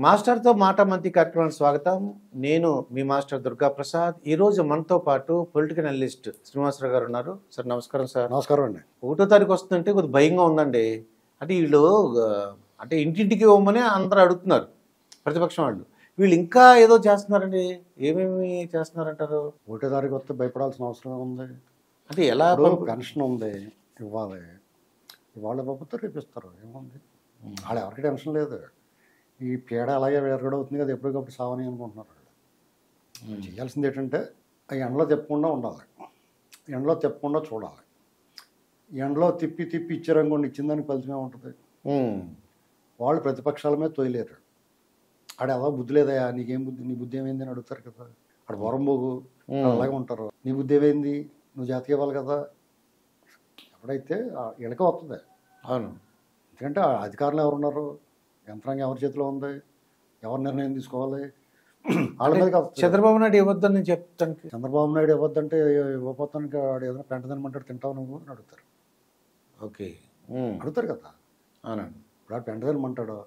మాస్టర్తో మాట మంతి కార్యక్రమానికి స్వాగతం. నేను మీ మాస్టర్ దుర్గా ప్రసాద్. ఈరోజు మనతో పాటు పొలిటికల్ అనలిస్ట్ శ్రీనివాసరావు గారు ఉన్నారు. సార్ నమస్కారం. సార్ నమస్కారం అండి. 1వ తారీఖు వస్తుందంటే కొద్దిగా భయంగా ఉందండి. అంటే వీళ్ళు అంటే ఇంటింటికి ఇవ్వమని అందరూ అడుగుతున్నారు ప్రతిపక్షం వాళ్ళు. వీళ్ళు ఇంకా ఏదో చేస్తున్నారండి. ఏమేమి చేస్తున్నారంటారు? 1వ తారీఖు వస్తే భయపడాల్సిన అవసరం ఉంది. అంటే ఎలా? పెన్షన్ ఉంది, ఇవ్వాలి. ఇవాళ ఇవ్వకపోతే రేపు ఇస్తారు. ఏముంది, వాళ్ళు ఎవరికి టెన్షన్ లేదు. ఈ పీడ అలాగే వేరగడవుతుంది కదా, ఎప్పటికప్పుడు సావని అనుకుంటున్నారు వాళ్ళు. చేయాల్సింది ఏంటంటే ఆ ఎండలో తిప్పకుండా ఉండాలి, ఎండలో తిప్పకుండా చూడాలి. ఎండలో తిప్పి తిప్పి ఇచ్చారనుకోండి, ఇచ్చిందానికి ఫలితమే ఉంటుంది. వాళ్ళు ప్రతిపక్షాల మీద తొయలేరు. ఆడ ఎలా బుద్ధి లేదయా, నీకేం బుద్ధి, నీ బుద్ధి ఏమైంది అని అడుగుతారు కదా. ఆడ వరంబోగు అలాగే ఉంటారు. నీ బుద్ధి ఏమైంది, నువ్వు జాతీయ ఇవ్వాలి కదా. ఎప్పుడైతే వీళ్ళకే వస్తుంది. అవును, ఎందుకంటే అధికారులు ఎవరున్నారు, యంత్రాంగం ఎవరి చేతిలో ఉంది, ఎవరు నిర్ణయం తీసుకోవాలి, వాళ్ళ మీద కాదు. చంద్రబాబు నాయుడు ఇవ్వద్దని చెప్తాను. చంద్రబాబు నాయుడు ఇవ్వద్దంటే ఇవ్వపోతానికి వాడు ఏదైనా పెంట తినమంటాడు, తింటావు నువ్వు అని అడుగుతారు. ఓకే, అడుగుతారు కదా. అవునండి. ఇప్పుడు వాడు పెంట తినమంటాడు,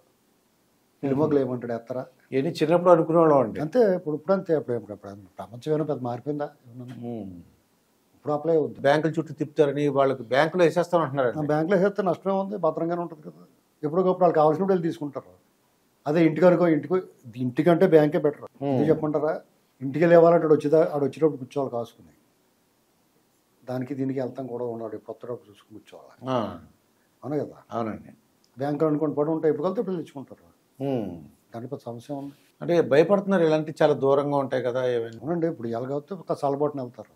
ఇలుమొగ్గులు ఏమంటాడు, ఎత్తరా. ఇవన్నీ చిన్నప్పుడు అనుకునేవాళ్ళం అండి. అంతే. ఇప్పుడు అంతే. ఇప్పుడు ప్రపంచం ఏమైనా పెద్ద మారిపోయిందా? ఇప్పుడు అప్లై అవుద్ది. బ్యాంకుల చుట్టూ తిప్పుతారని వాళ్ళకి బ్యాంకులో వేసేస్తాం అంటున్నారు. బ్యాంకులో వేస్తే నష్టమే ఉంది, భద్రంగానే ఉంటుంది కదా. ఎప్పటికప్పుడు వాళ్ళకి కావాల్సినప్పుడు వెళ్ళి తీసుకుంటారు. అదే ఇంటికి అనుకో, ఇంటికంటే బ్యాంకే బెటర్. ఎందుకు చెప్పమంటారా? ఇంటికి లేవాలంటే ఆడు వచ్చేటప్పుడు కూర్చోవాలి కాసుకుని, దానికి దీనికి వెళ్తాం కూడా ఉన్నాడు, కొత్తటప్పుడు చూసుకుని కూర్చోవాలి. అవును కదా. అవునండి. బ్యాంకులో అనుకోండి పడి ఉంటాయి, ఎప్పుడు వెళ్తే ఇప్పుడు తెచ్చుకుంటారు. దాంట్లో సమస్య ఉంది. అంటే భయపడుతున్నారు, ఇలాంటి చాలా దూరంగా ఉంటాయి కదా. అవునండి. ఇప్పుడు ఎలాగైతే ఒక సలబోటుని వెళ్తారు.